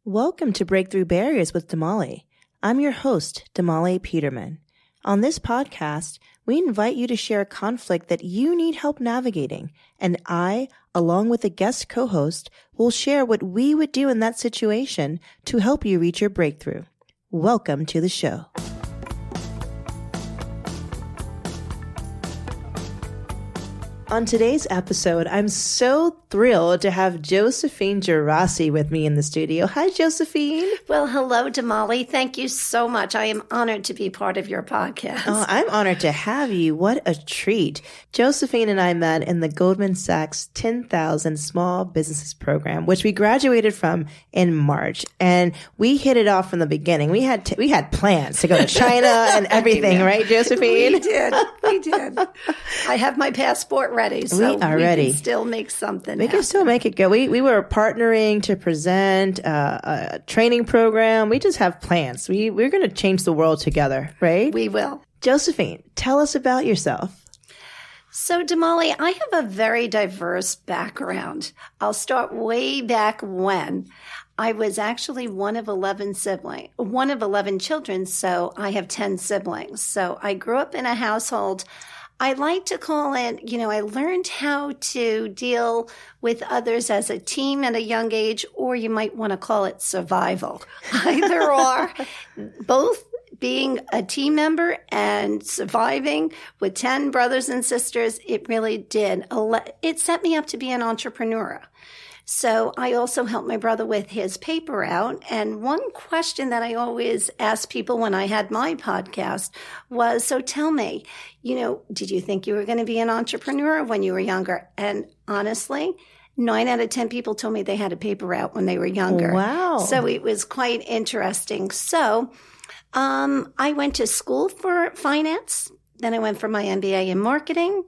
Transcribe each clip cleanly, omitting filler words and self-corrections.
Welcome to Breakthrough Barriers with Damali. I'm your host, Damali Peterman. On this podcast, we invite you to share a conflict that you need help navigating, and I, along with a guest co-host, will share what we would do in that situation to help you reach your breakthrough. Welcome to the show. On today's episode, I'm so thrilled to have Josephine Geraci with me in the studio. Hi, Josephine. Well, hello, Damali. Thank you so much. I am honored to be part of your podcast. Oh, I'm honored to have you. What a treat. Josephine and I met in the Goldman Sachs 10,000 Small Businesses Program, which we graduated from in March. And we hit it off from the beginning. We had plans to go to China and everything, right, Josephine? We did. I have my passport ready, so we can still make something We can still make it go. We were partnering to present a training program. We just have plans. We're going to change the world together, right? We will. Josephine, tell us about yourself. So, Damali, I have a very diverse background. I'll start way back when. I was actually one of 11 children, so I have 10 siblings. So I grew up in a household, I like to call it, I learned how to deal with others as a team at a young age, or you might want to call it survival. Either or, both being a team member and surviving with 10 brothers and sisters, it really did. It set me up to be an entrepreneur. So I also helped my brother with his paper out. And one question that I always ask people when I had my podcast was, so tell me, did you think you were going to be an entrepreneur when you were younger? And honestly, 9 out of 10 people told me they had a paper out when they were younger. Wow. So it was quite interesting. So I went to school for finance. Then I went for my MBA in marketing.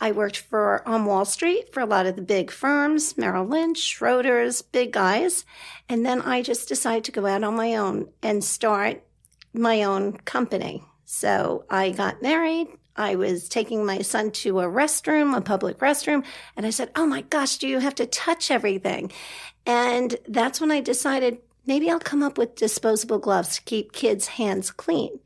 I worked on Wall Street for a lot of the big firms, Merrill Lynch, Schroders, big guys. And then I just decided to go out on my own and start my own company. So I got married. I was taking my son to a public restroom, and I said, oh my gosh, do you have to touch everything? And that's when I decided maybe I'll come up with disposable gloves to keep kids' hands clean.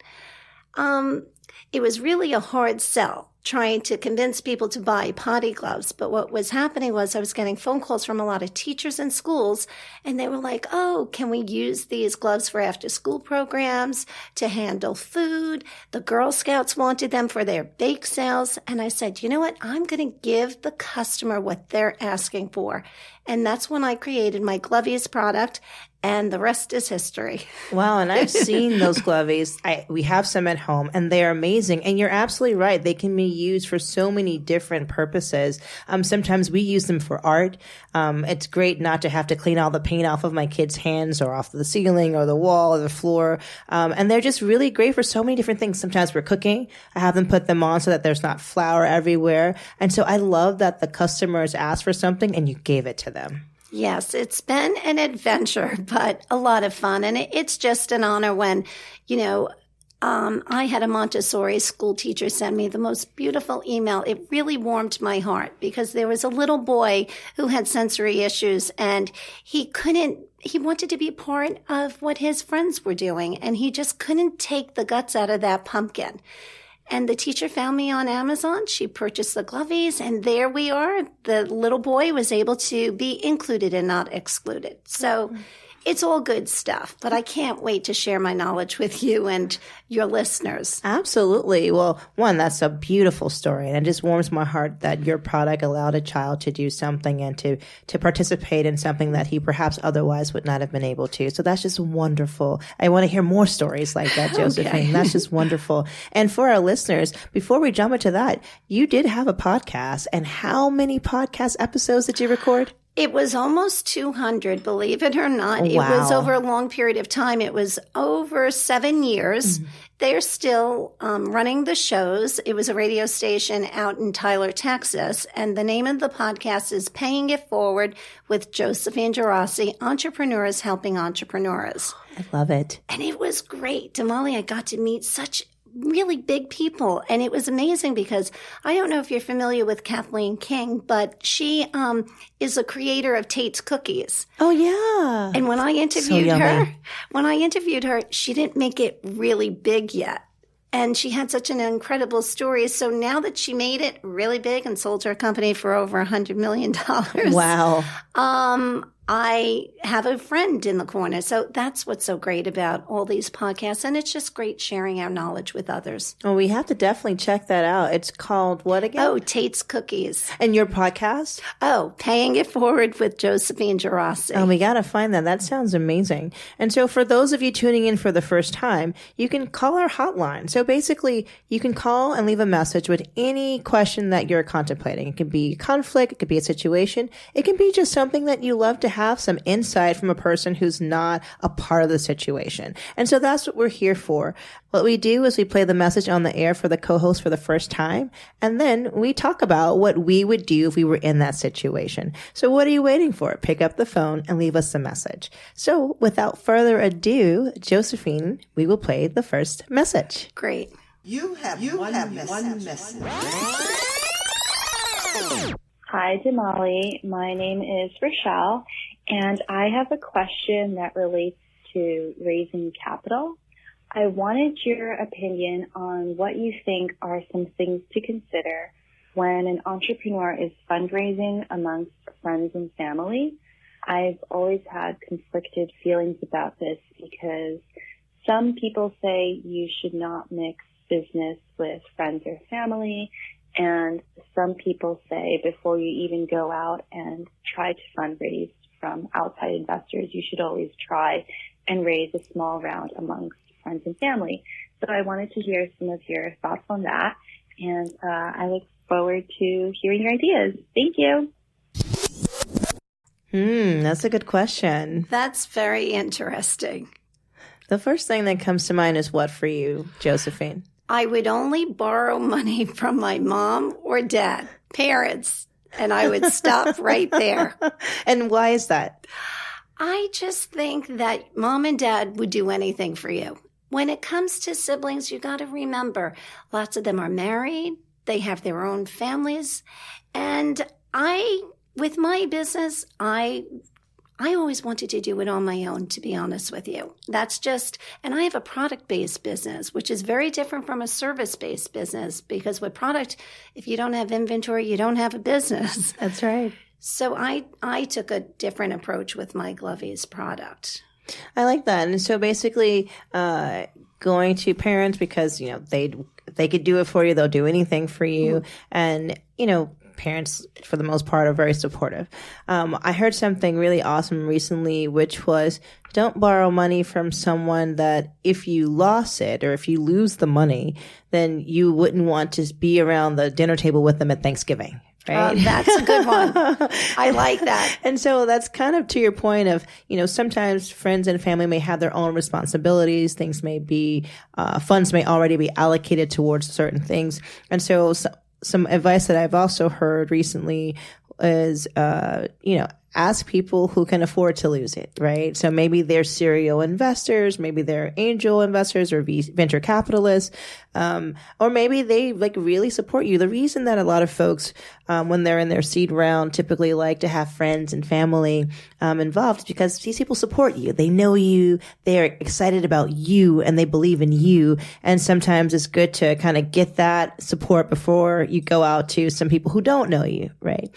It was really a hard sell, trying to convince people to buy potty gloves. But what was happening was I was getting phone calls from a lot of teachers in schools, and they were like, oh, can we use these gloves for after-school programs to handle food? The Girl Scouts wanted them for their bake sales. And I said, you know what? I'm going to give the customer what they're asking for. And that's when I created my gLovies product, and the rest is history. Wow, and I've seen those gLovies. We have some at home, and they're amazing. And you're absolutely right. They can be used for so many different purposes. Sometimes we use them for art. It's great not to have to clean all the paint off of my kids' hands or off the ceiling or the wall or the floor. And they're just really great for so many different things. Sometimes we're cooking. I have them put them on so that there's not flour everywhere. And so I love that the customers asked for something and you gave it to them. Yes, it's been an adventure, but a lot of fun. And it's just an honor when, I had a Montessori school teacher send me the most beautiful email. It really warmed my heart because there was a little boy who had sensory issues, and he wanted to be part of what his friends were doing, and he just couldn't take the guts out of that pumpkin. And the teacher found me on Amazon. She purchased the gLovies, and there we are. The little boy was able to be included and not excluded. So it's all good stuff, but I can't wait to share my knowledge with you and your listeners. Absolutely. Well, one, that's a beautiful story, and it just warms my heart that your product allowed a child to do something and to participate in something that he perhaps otherwise would not have been able to. So that's just wonderful. I want to hear more stories like that, Josephine. Okay. That's just wonderful. And for our listeners, before we jump into that, you did have a podcast, and how many podcast episodes did you record? It was almost 200, believe it or not. Wow. It was over a long period of time. It was over 7 years. Mm-hmm. They're still running the shows. It was a radio station out in Tyler, Texas. And the name of the podcast is Paying It Forward with Josephine Geraci, Entrepreneurs Helping Entrepreneurs. I love it. And it was great. Damali, I got to meet such really big people. And it was amazing because I don't know if you're familiar with Kathleen King, but she is a creator of Tate's Cookies. Oh, yeah. And when I interviewed her, she didn't make it really big yet. And she had such an incredible story. So now that she made it really big and sold her company for over $100 million. Wow. I have a friend in the corner. So that's what's so great about all these podcasts. And it's just great sharing our knowledge with others. Well, we have to definitely check that out. It's called what again? Oh, Tate's Cookies. And your podcast? Oh, Paying It Forward with Josephine Geraci. Oh, we got to find that. That sounds amazing. And so for those of you tuning in for the first time, you can call our hotline. So basically, you can call and leave a message with any question that you're contemplating. It could be conflict. It could be a situation. It can be just something that you love to have some insight from a person who's not a part of the situation. And so that's what we're here for. What we do is we play the message on the air for the co-host for the first time, and then we talk about what we would do if we were in that situation. So what are you waiting for? Pick up the phone and leave us a message. So without further ado, Josephine, we will play the first message. Great. You have one message. Hi, Damali. My name is Rochelle, and I have a question that relates to raising capital. I wanted your opinion on what you think are some things to consider when an entrepreneur is fundraising amongst friends and family. I've always had conflicted feelings about this because some people say you should not mix business with friends or family, and some people say before you even go out and try to fundraise from outside investors, you should always try and raise a small round amongst friends and family. So I wanted to hear some of your thoughts on that, and I look forward to hearing your ideas. Thank you. That's a good question. That's very interesting. The first thing that comes to mind is what for you, Josephine? I would only borrow money from my mom or dad, parents, and I would stop right there. And why is that? I just think that mom and dad would do anything for you. When it comes to siblings, you got to remember, lots of them are married. They have their own families. And with my business, I always wanted to do it on my own, to be honest with you. And I have a product-based business, which is very different from a service-based business, because with product, if you don't have inventory, you don't have a business. That's right. So I took a different approach with my gLovies product. I like that. And so basically, going to parents because, they could do it for you. They'll do anything for you. And, parents, for the most part, are very supportive. I heard something really awesome recently, which was don't borrow money from someone that if you lost it or if you lose the money, then you wouldn't want to be around the dinner table with them at Thanksgiving. Right? That's a good one. I like that. And so that's kind of to your point of, sometimes friends and family may have their own responsibilities. Things may be, funds may already be allocated towards certain things. And so some advice that I've also heard recently is, ask people who can afford to lose it, right? So maybe they're serial investors, maybe they're angel investors or venture capitalists, or maybe they really support you. The reason that a lot of folks, when they're in their seed round, typically like to have friends and family involved is because these people support you. They know you, they're excited about you, and they believe in you. And sometimes it's good to kind of get that support before you go out to some people who don't know you, right?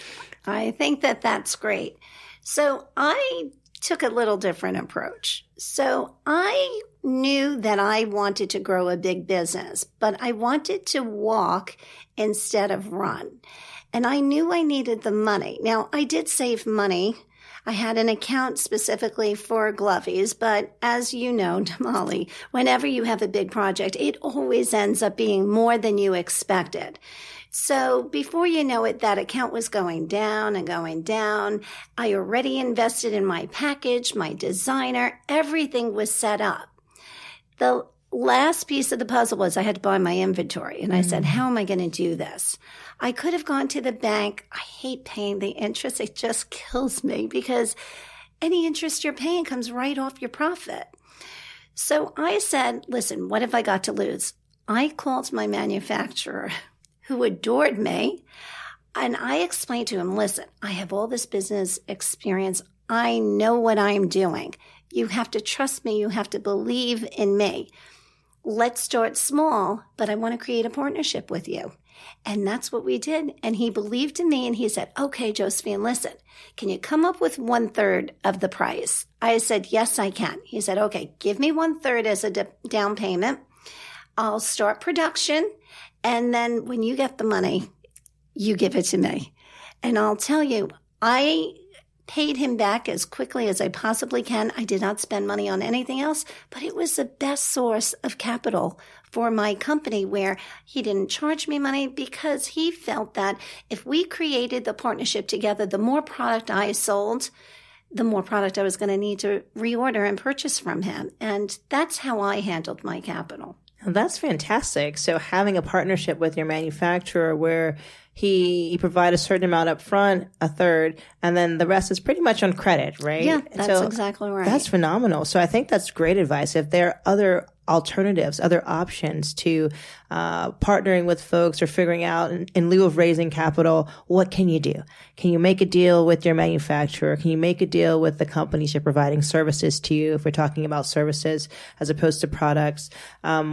I think that that's great. So I took a little different approach. So I knew that I wanted to grow a big business, but I wanted to walk instead of run. And I knew I needed the money. Now, I did save money. I had an account specifically for gLovies, but as you know, Damali, whenever you have a big project, it always ends up being more than you expected. So before you know it, that account was going down and going down. I already invested in my package, my designer, everything was set up. The last piece of the puzzle was I had to buy my inventory. And I said, how am I going to do this? I could have gone to the bank. I hate paying the interest. It just kills me because any interest you're paying comes right off your profit. So I said, listen, what have I got to lose? I called my manufacturer, who adored me, and I explained to him, listen, I have all this business experience. I know what I'm doing. You have to trust me. You have to believe in me. Let's start small, but I want to create a partnership with you. And that's what we did. And he believed in me and he said, okay, Josephine, listen, can you come up with 1/3 of the price? I said, yes, I can. He said, okay, give me 1/3 as a down payment. I'll start production. And then when you get the money, you give it to me. And I'll tell you, I paid him back as quickly as I possibly can. I did not spend money on anything else, but it was the best source of capital for my company where he didn't charge me money because he felt that if we created the partnership together, the more product I sold, the more product I was going to need to reorder and purchase from him. And that's how I handled my capital. Well, that's fantastic. So having a partnership with your manufacturer where he provide a certain amount up front, 1/3, and then the rest is pretty much on credit, right? Yeah, that's exactly right. That's phenomenal. So I think that's great advice. If there are other alternatives, other options to partnering with folks or figuring out in lieu of raising capital, what can you do? Can you make a deal with your manufacturer? Can you make a deal with the companies you're providing services to you, if we're talking about services as opposed to products,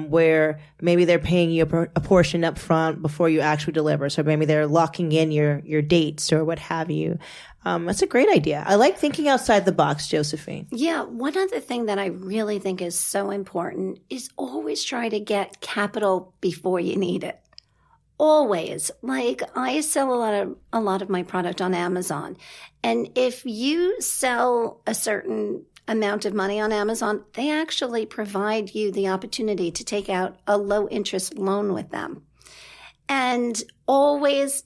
where maybe they're paying you a portion up front before you actually deliver. So maybe they're locking in your dates or what have you. That's a great idea. I like thinking outside the box, Josephine. Yeah. One other thing that I really think is so important is always try to get capital before you need it. Always. Like I sell a lot of my product on Amazon. And if you sell a certain amount of money on Amazon, they actually provide you the opportunity to take out a low interest loan with them. And always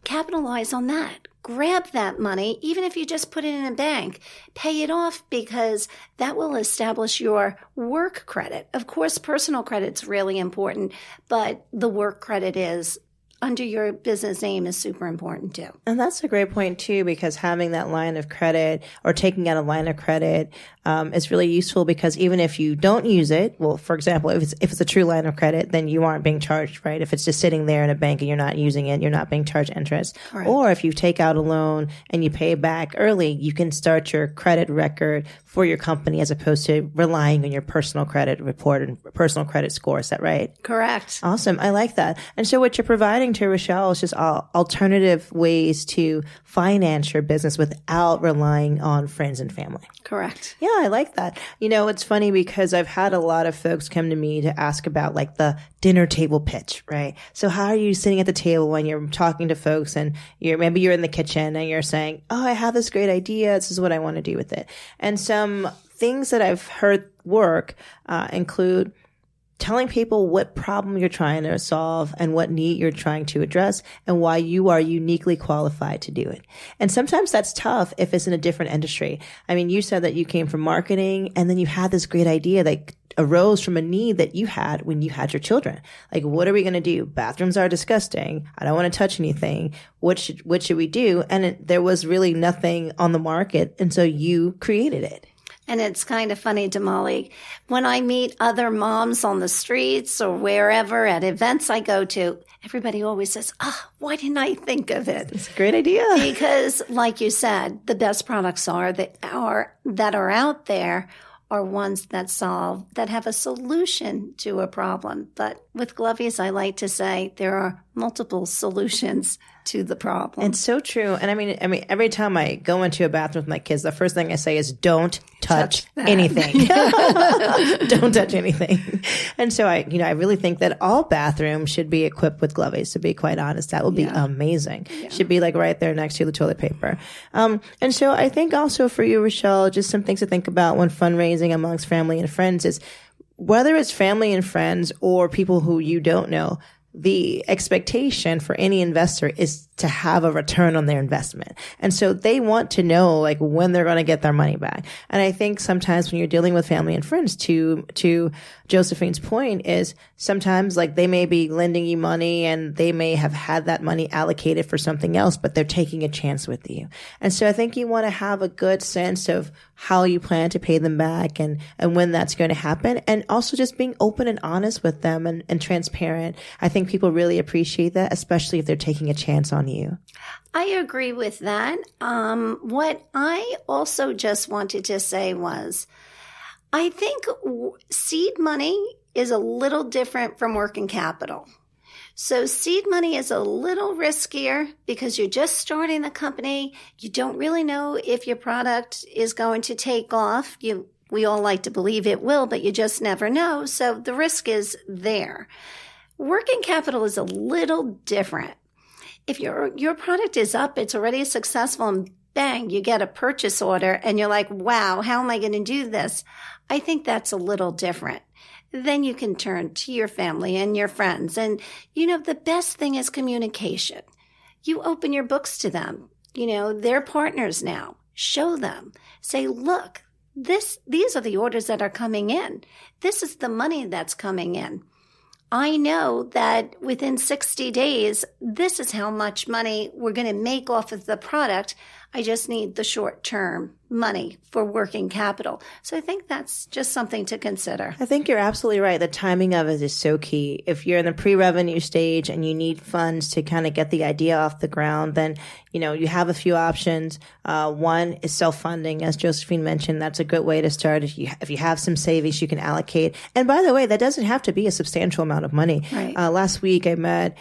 capitalize on that. Grab that money, even if you just put it in a bank, pay it off because that will establish your work credit. Of course, personal credit's really important, but the work credit is under your business name is super important too. And that's a great point too, because having that line of credit or taking out a line of credit is really useful because even if you don't use it, well, for example, if it's a true line of credit, then you aren't being charged, right? If it's just sitting there in a bank and you're not using it, you're not being charged interest. Correct. Or if you take out a loan and you pay back early, you can start your credit record for your company as opposed to relying on your personal credit report and personal credit score. Is that right? Correct. Awesome. I like that. And so what you're providing to Rochelle is just alternative ways to finance your business without relying on friends and family. Correct. Yeah, I like that. You know, it's funny because I've had a lot of folks come to me to ask about like the dinner table pitch, right? So how are you sitting at the table when you're talking to folks and maybe you're in the kitchen and you're saying, oh, I have this great idea. This is what I want to do with it. And some things that I've heard work include telling people what problem you're trying to solve and what need you're trying to address and why you are uniquely qualified to do it. And sometimes that's tough if it's in a different industry. I mean, you said that you came from marketing and then you had this great idea that arose from a need that you had when you had your children. Like, what are we going to do? Bathrooms are disgusting. I don't want to touch anything. What should we do? And there was really nothing on the market. And so you created it. And it's kind of funny, Damali, when I meet other moms on the streets or wherever at events I go to, everybody always says, why didn't I think of it? It's a great idea. Because like you said, the best products that are out there are ones that have a solution to a problem. But with gLovies, I like to say there are multiple solutions to the problem. It's so true. And I mean, every time I go into a bathroom with my kids, the first thing I say is, don't touch anything. Don't touch anything. And so I really think that all bathrooms should be equipped with gLovies, to be quite honest. That would be amazing. Yeah. Should be like right there next to the toilet paper. And so I think also for you, Rochelle, just some things to think about when fundraising amongst family and friends is whether it's family and friends or people who you don't know, the expectation for any investor is to have a return on their investment. And so they want to know like when they're going to get their money back. And I think sometimes when you're dealing with family and friends, to Josephine's point, is sometimes like they may be lending you money and they may have had that money allocated for something else, but they're taking a chance with you. And so I think you want to have a good sense of how you plan to pay them back and when that's going to happen. And also just being open and honest with them and transparent. I think people really appreciate that, especially if they're taking a chance on you. I agree with that. What I also just wanted to say was, I think seed money is a little different from working capital. So seed money is a little riskier because you're just starting the company. You don't really know if your product is going to take off. We all like to believe it will, but you just never know. So the risk is there. Working capital is a little different. If your product is up, it's already successful, and bang, you get a purchase order and you're like, wow, how am I going to do this? I think that's a little different. Then you can turn to your family and your friends. And, the best thing is communication. You open your books to them. They're partners now. Show them. Say, look, these are the orders that are coming in. This is the money that's coming in. I know that within 60 days, this is how much money we're going to make off of the product. I just need the short-term money for working capital. So I think that's just something to consider. I think you're absolutely right. The timing of it is so key. If you're in the pre-revenue stage and you need funds to kind of get the idea off the ground, then, you have a few options. One is self-funding. As Josephine mentioned, that's a good way to start. If you have some savings, you can allocate. And by the way, that doesn't have to be a substantial amount of money. Right. Last week I met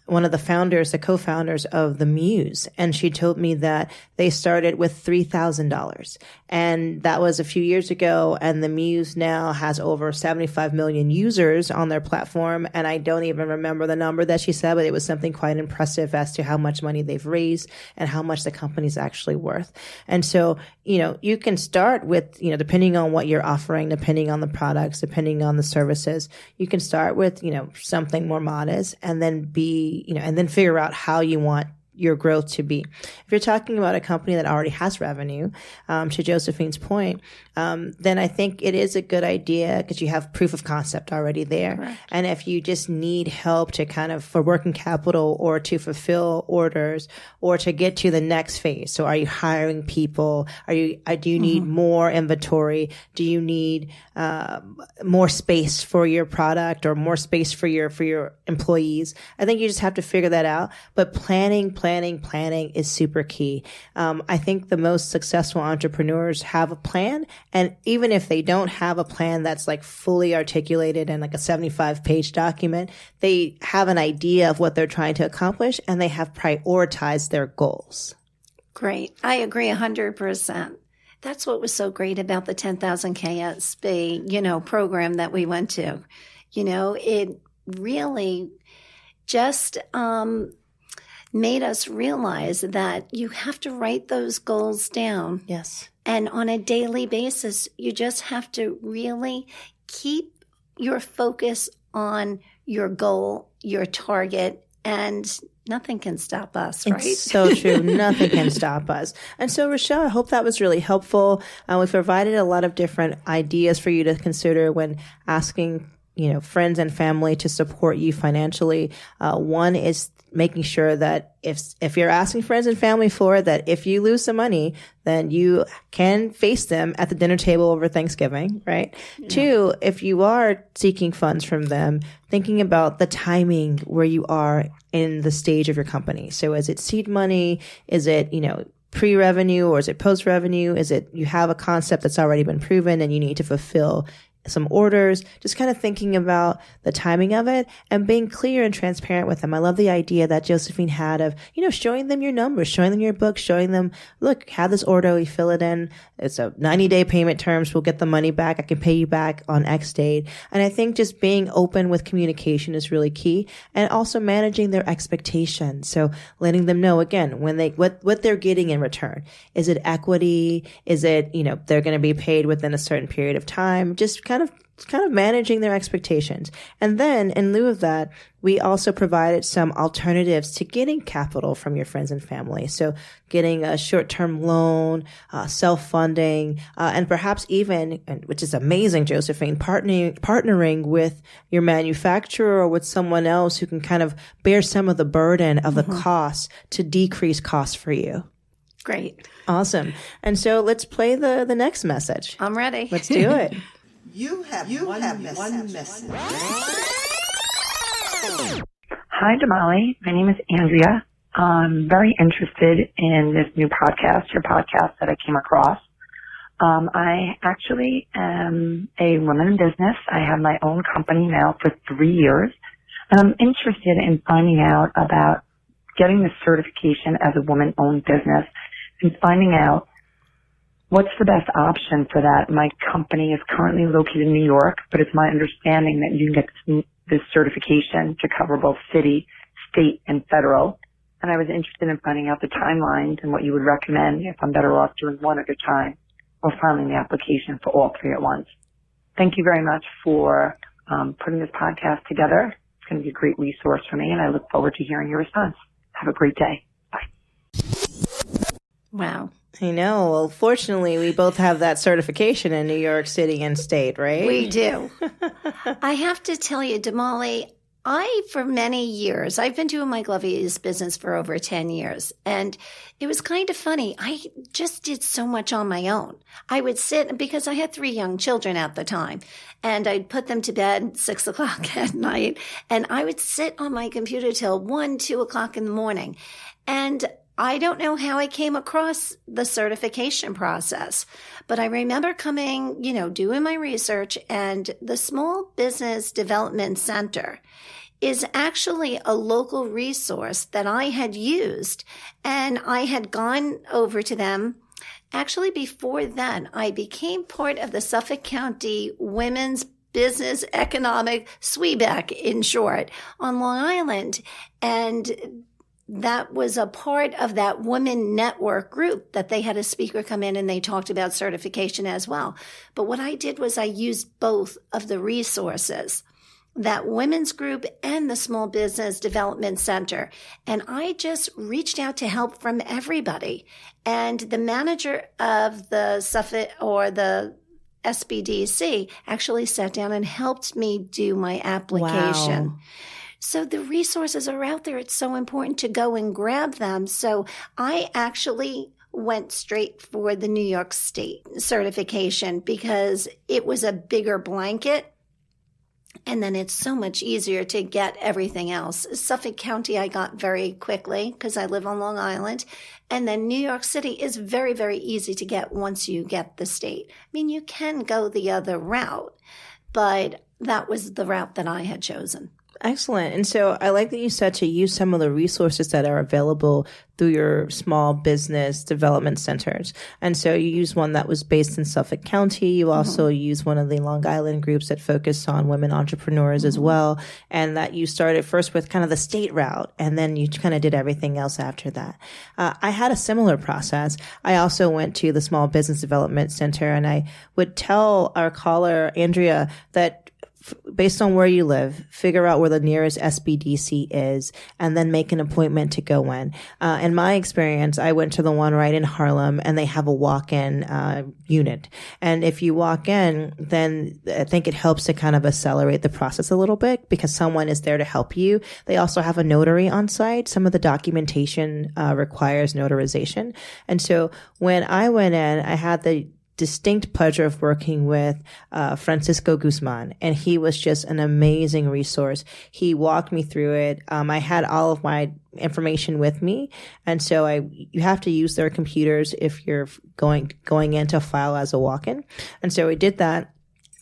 one of the co-founders of the Muse, and she told me that they started with $3,000, and that was a few years ago. And the Muse now has over 75 million users on their platform, and I don't even remember the number that she said, but it was something quite impressive as to how much money they've raised and how much the company's actually worth. And so, you can start with, depending on what you're offering, depending on the products, depending on the services, you can start with, something more modest, and then and then figure out how you want your growth to be. If you're talking about a company that already has revenue, to Josephine's point, then I think it is a good idea because you have proof of concept already there. Correct. And if you just need help to for working capital or to fulfill orders or to get to the next phase. So are you hiring people? Do you need more inventory? Do you need, more space for your product or more space for your employees? I think you just have to figure that out. But planning is super key. I think the most successful entrepreneurs have a plan. And even if they don't have a plan that's like fully articulated in like a 75-page document, they have an idea of what they're trying to accomplish and they have prioritized their goals. Great. I agree 100%. That's what was so great about the 10,000 KSB, program that we went to. It really just, made us realize that you have to write those goals down. Yes. And on a daily basis, you just have to really keep your focus on your goal, your target, and nothing can stop us, right? It's so true. Nothing can stop us. And so, Rochelle, I hope that was really helpful. We've provided a lot of different ideas for you to consider when asking friends and family to support you financially. One is making sure that if you're asking friends and family for it, that if you lose some money, then you can face them at the dinner table over Thanksgiving, right? Yeah. Two, if you are seeking funds from them, thinking about the timing where you are in the stage of your company. So is it seed money? Is it, pre-revenue, or is it post-revenue? Is it you have a concept that's already been proven and you need to fulfill some orders? Just kind of thinking about the timing of it and being clear and transparent with them. I love the idea that Josephine had of, showing them your numbers, showing them your book, showing them, look, have this order, we fill it in. It's a 90-day payment terms. We'll get the money back. I can pay you back on X date. And I think just being open with communication is really key, and also managing their expectations. So letting them know, again, when what they're getting in return. Is it equity? Is it, they're going to be paid within a certain period of time? Just kind of kind of managing their expectations. And then in lieu of that, we also provided some alternatives to getting capital from your friends and family. So getting a short-term loan, self-funding, and perhaps even, which is amazing, Josephine, partnering with your manufacturer or with someone else who can kind of bear some of the burden of the costs to decrease costs for you. Great. Awesome. And so let's play the next message. I'm ready. Let's do it. You have one message. Hi, Damali. My name is Andrea. I'm very interested in this new podcast, your podcast that I came across. I actually am a woman in business. I have my own company now for 3 years, and I'm interested in finding out about getting the certification as a woman-owned business and finding out what's the best option for that. My company is currently located in New York, but it's my understanding that you can get this certification to cover both city, state, and federal. And I was interested in finding out the timelines and what you would recommend if I'm better off doing one at a time or filing the application for all three at once. Thank you very much for putting this podcast together. It's going to be a great resource for me, and I look forward to hearing your response. Have a great day. Bye. Wow. I know. Well, fortunately, we both have that certification in New York City and state, right? We do. I have to tell you, Damali, for many years, I've been doing my gLovies business for over 10 years. And it was kind of funny. I just did so much on my own. I would sit, because I had 3 young children at the time, and I'd put them to bed 6 o'clock at night. And I would sit on my computer till 1, 2 o'clock in the morning. And I don't know how I came across the certification process, but I remember coming, doing my research, and the Small Business Development Center is actually a local resource that I had used, and I had gone over to them. Actually, before then, I became part of the Suffolk County Women's Business Economic SWEBEC, in short, on Long Island, and that was a part of that women network group that they had a speaker come in and they talked about certification as well. But what I did was I used both of the resources, that women's group and the Small Business Development Center. And I just reached out to help from everybody. And the manager of the Suffolk or the SBDC actually sat down and helped me do my application. Wow. So the resources are out there. It's so important to go and grab them. So I actually went straight for the New York State certification because it was a bigger blanket. And then it's so much easier to get everything else. Suffolk County, I got very quickly because I live on Long Island. And then New York City is very, very easy to get once you get the state. I mean, you can go the other route, but that was the route that I had chosen. Excellent. And so I like that you said to use some of the resources that are available through your small business development centers. And so you use one that was based in Suffolk County. You also use one of the Long Island groups that focus on women entrepreneurs as well. And that you started first with kind of the state route, and then you kind of did everything else after that. I had a similar process. I also went to the Small Business Development Center, and I would tell our caller, Andrea, that based on where you live, figure out where the nearest SBDC is, and then make an appointment to go in. In my experience, I went to the one right in Harlem, and they have a walk-in unit. And if you walk in, then I think it helps to kind of accelerate the process a little bit because someone is there to help you. They also have a notary on site. Some of the documentation requires notarization. And so when I went in, I had the distinct pleasure of working with Francisco Guzman, and he was just an amazing resource. He walked me through it. I had all of my information with me, and so you have to use their computers if you're going in to file as a walk-in. And so we did that.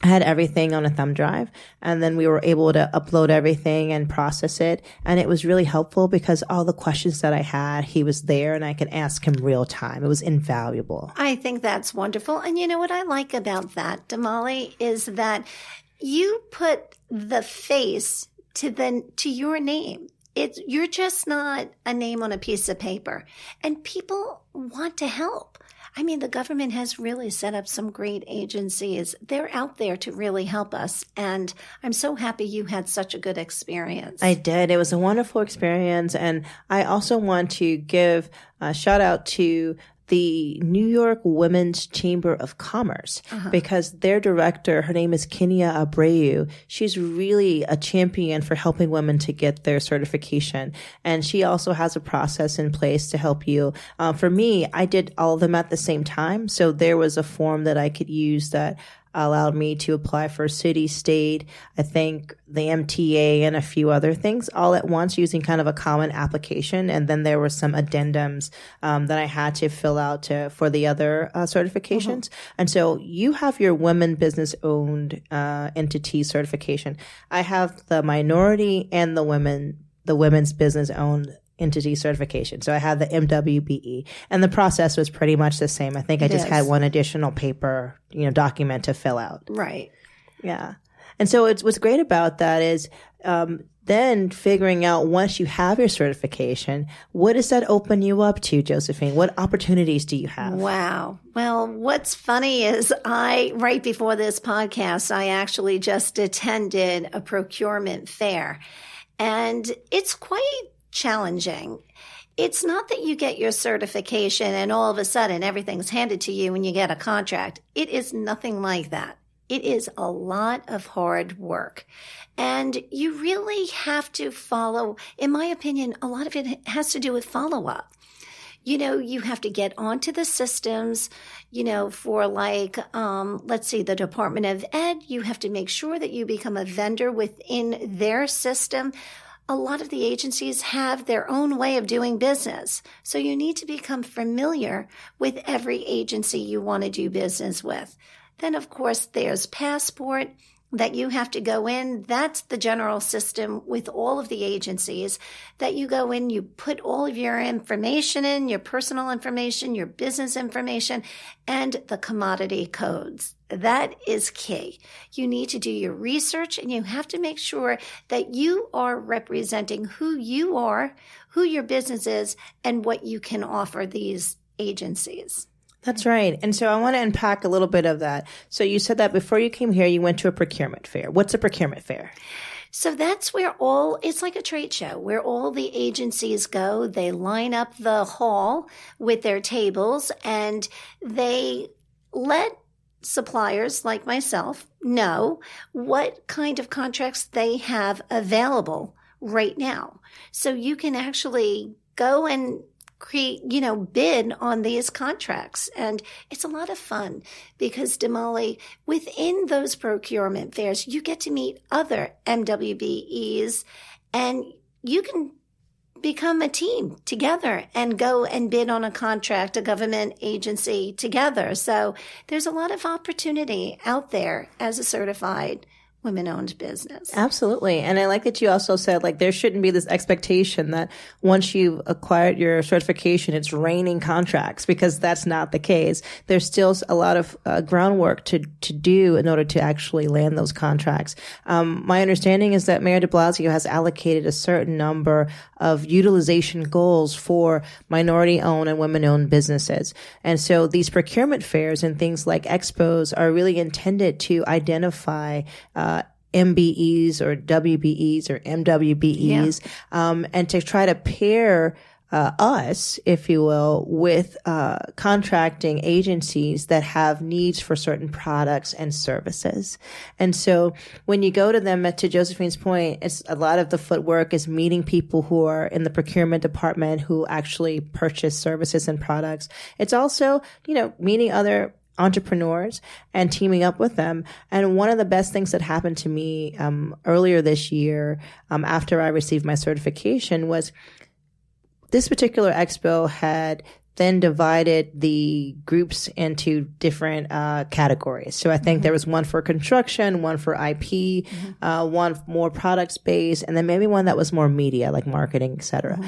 I had everything on a thumb drive, and then we were able to upload everything and process it. And it was really helpful because all the questions that I had, he was there and I could ask him real time. It was invaluable. I think that's wonderful. And you know what I like about that, Damali, is that you put the face to your name. You're just not a name on a piece of paper, and people want to help. I mean, the government has really set up some great agencies. They're out there to really help us. And I'm so happy you had such a good experience. I did. It was a wonderful experience. And I also want to give a shout out to the New York Women's Chamber of Commerce, because their director, her name is Kenya Abreu. She's really a champion for helping women to get their certification. And she also has a process in place to help you. For me, I did all of them at the same time. So there was a form that I could use that allowed me to apply for city, state, I think the MTA and a few other things all at once using kind of a common application. And then there were some addendums that I had to fill out for the other certifications. And so you have your women business owned entity certification. I have the minority and the women's business owned entity certification. So I had the MWBE, and the process was pretty much the same. I think I just had one additional paper, document to fill out. Right. Yeah. And so what's great about that is, then figuring out once you have your certification, what does that open you up to, Josephine? What opportunities do you have? Wow. Well, what's funny is right before this podcast, I actually just attended a procurement fair, and it's quite challenging. It's not that you get your certification and all of a sudden everything's handed to you and you get a contract. It is nothing like that. It is a lot of hard work. And you really have to follow, in my opinion, a lot of it has to do with follow-up. You have to get onto the systems, for let's see, the Department of Ed. You have to make sure that you become a vendor within their system. A lot of the agencies have their own way of doing business. So you need to become familiar with every agency you want to do business with. Then, of course, there's Passport that you have to go in. That's the general system with all of the agencies that you go in, you put all of your information in, your personal information, your business information, and the commodity codes. That is key. You need to do your research, and you have to make sure that you are representing who you are, who your business is, and what you can offer these agencies. That's right. And so I want to unpack a little bit of that. So you said that before you came here, you went to a procurement fair. What's a procurement fair? So that's where it's like a trade show where all the agencies go. They line up the hall with their tables, and they let suppliers like myself know what kind of contracts they have available right now. So you can actually go and bid on these contracts. And it's a lot of fun because, Damali, within those procurement fairs, you get to meet other MWBEs, and you can become a team together and go and bid on a contract, a government agency together. So there's a lot of opportunity out there as a certified women-owned business. Absolutely. And I like that you also said, there shouldn't be this expectation that once you've acquired your certification, it's raining contracts, because that's not the case. There's still a lot of groundwork to do in order to actually land those contracts. My understanding is that Mayor de Blasio has allocated a certain number of utilization goals for minority-owned and women-owned businesses. And so these procurement fairs and things like expos are really intended to identify MBEs or WBEs or MWBEs, and to try to pair us, if you will, with contracting agencies that have needs for certain products and services. And so when you go to them, to Josephine's point, it's a lot of the footwork is meeting people who are in the procurement department who actually purchase services and products. It's also, meeting other entrepreneurs and teaming up with them. And one of the best things that happened to me earlier this year, after I received my certification, was this particular expo had then divided the groups into different categories. So I think there was one for construction, one for IP, one more product space, and then maybe one that was more media, like marketing, et cetera.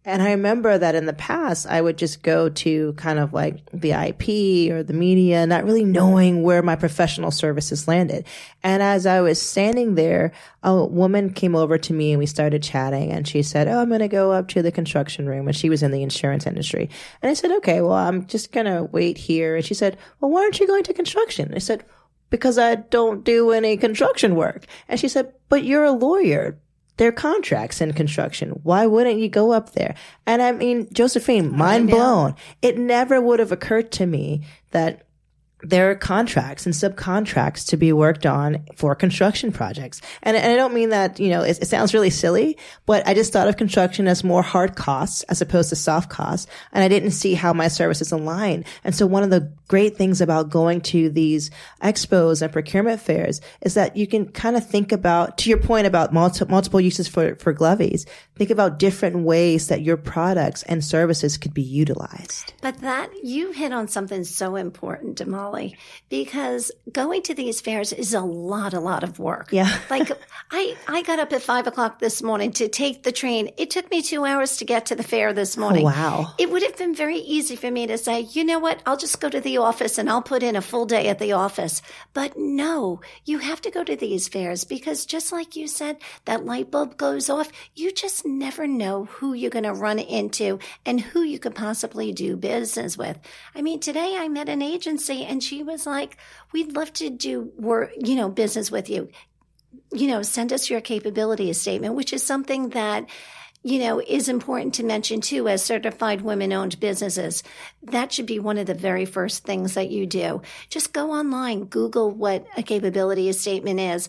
And I remember that in the past, I would just go to kind of like the IP or the media, not really knowing where my professional services landed. And as I was standing there, a woman came over to me and we started chatting, and she said, "Oh, I'm going to go up to the construction room." And she was in the insurance industry. And I said, "Okay, well, I'm just going to wait here." And she said, "Well, why aren't you going to construction?" And I said, "Because I don't do any construction work." And she said, "But you're a lawyer. There are contracts in construction. Why wouldn't you go up there?" And I mean, Josephine, mind blown. It never would have occurred to me that there are contracts and subcontracts to be worked on for construction projects. And I don't mean that, it sounds really silly, but I just thought of construction as more hard costs as opposed to soft costs. And I didn't see how my services align. And so one of the great things about going to these expos and procurement fairs is that you can kind of think about, to your point about multiple uses for gLovies, think about different ways that your products and services could be utilized. But that, you hit on something so important, Damali, because going to these fairs is a lot of work. Yeah. Like I got up at 5:00 this morning to take the train. It took me 2 hours to get to the fair this morning. Oh, wow. It would have been very easy for me to say, you know what, I'll just go to the office and I'll put in a full day at the office. But no, you have to go to these fairs because just like you said, that light bulb goes off. You just never know who you're going to run into and who you could possibly do business with. I mean, today I met an agency and she was like, "We'd love to do work, business with you. Send us your capability statement," which is something that is important to mention too, as certified women-owned businesses. That should be one of the very first things that you do. Just go online, Google what a capability statement is.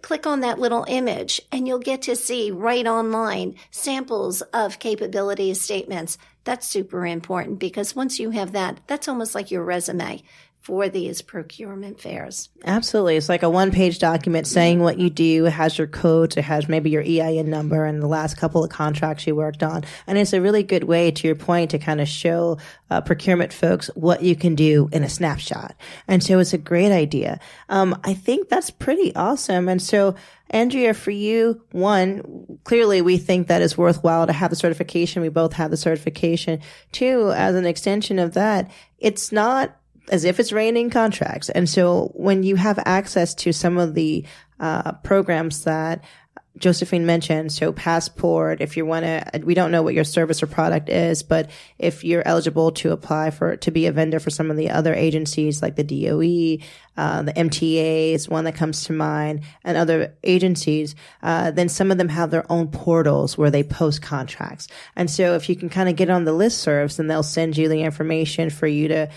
Click on that little image and you'll get to see right online samples of capability statements. That's super important because once you have that, that's almost like your resume for these procurement fairs. Absolutely. It's like a one-page document saying what you do. It has your codes. It has maybe your EIN number and the last couple of contracts you worked on. And it's a really good way, to your point, to kind of show procurement folks what you can do in a snapshot. And so it's a great idea. I think that's pretty awesome. And so, Andrea, for you, one, clearly we think that it's worthwhile to have the certification. We both have the certification. Two, as an extension of that, it's not as if it's raining contracts. And so when you have access to some of the programs that Josephine mentioned, so Passport, if you want to, we don't know what your service or product is, but if you're eligible to apply to be a vendor for some of the other agencies like the DOE, the MTA is one that comes to mind, and other agencies, then some of them have their own portals where they post contracts. And so if you can kind of get on the listservs, then they'll send you the information for you to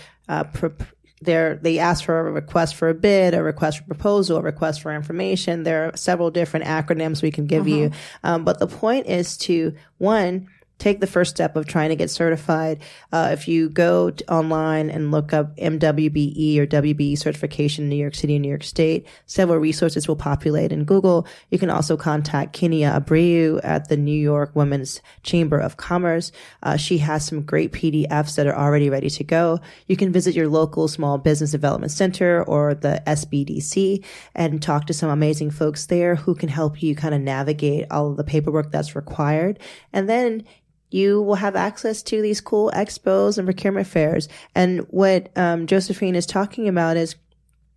they ask for a request for a bid, a request for proposal, a request for information. There are several different acronyms we can give you. But the point is to, one, take the first step of trying to get certified. If you go online and look up MWBE or WBE certification in New York City and New York State, several resources will populate in Google. You can also contact Kenia Abreu at the New York Women's Chamber of Commerce. She has some great PDFs that are already ready to go. You can visit your local Small Business Development Center or the SBDC and talk to some amazing folks there who can help you kind of navigate all of the paperwork that's required. And then you will have access to these cool expos and procurement fairs. And what Josephine is talking about is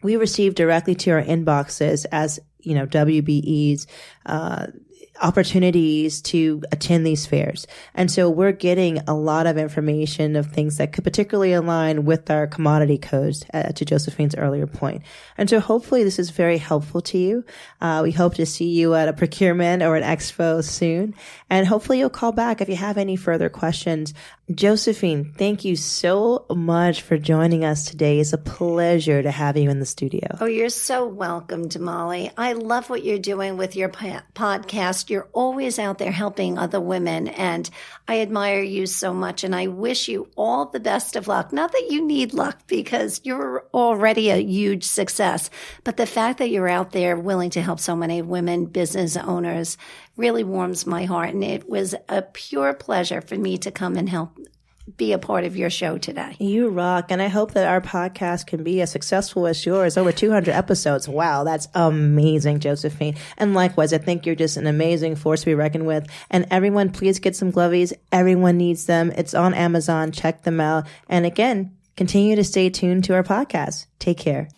we receive directly to our inboxes as, WBEs, opportunities to attend these fairs. And so we're getting a lot of information of things that could particularly align with our commodity codes, to Josephine's earlier point. And so hopefully this is very helpful to you. We hope to see you at a procurement or an expo soon. And hopefully you'll call back if you have any further questions. Josephine, thank you so much for joining us today. It's a pleasure to have you in the studio. Oh, you're so welcome, Damali. I love what you're doing with your podcast. You're always out there helping other women, and I admire you so much, and I wish you all the best of luck. Not that you need luck because you're already a huge success, but the fact that you're out there willing to help so many women business owners really warms my heart, and it was a pure pleasure for me to come and help be a part of your show today. You rock. And I hope that our podcast can be as successful as yours. Over 200 episodes. Wow, that's amazing, Josephine. And likewise, I think you're just an amazing force to be reckoned with. And everyone, please get some gLovies. Everyone needs them. It's on Amazon. Check them out. And again, continue to stay tuned to our podcast. Take care.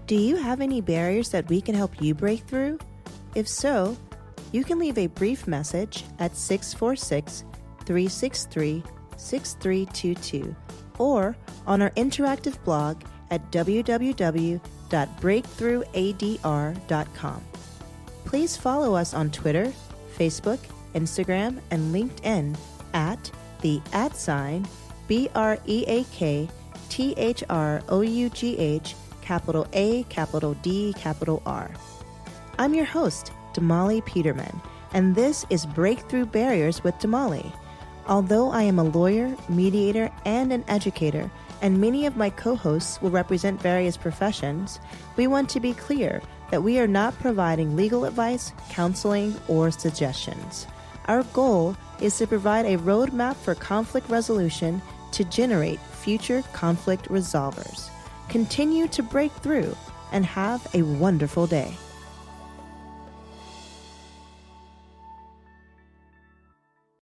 Do you have any barriers that we can help you break through? If so, you can leave a brief message at 646-363-6322 or on our interactive blog at www.breakthroughadr.com. Please follow us on Twitter, Facebook, Instagram, and LinkedIn at the @BreakThroughh, capital A, capital D, capital R. I'm your host, Damali Peterman, and this is Breakthrough Barriers with Damali. Although I am a lawyer, mediator, and an educator, and many of my co-hosts will represent various professions, we want to be clear that we are not providing legal advice, counseling, or suggestions. Our goal is to provide a roadmap for conflict resolution to generate future conflict resolvers. Continue to break through and have a wonderful day.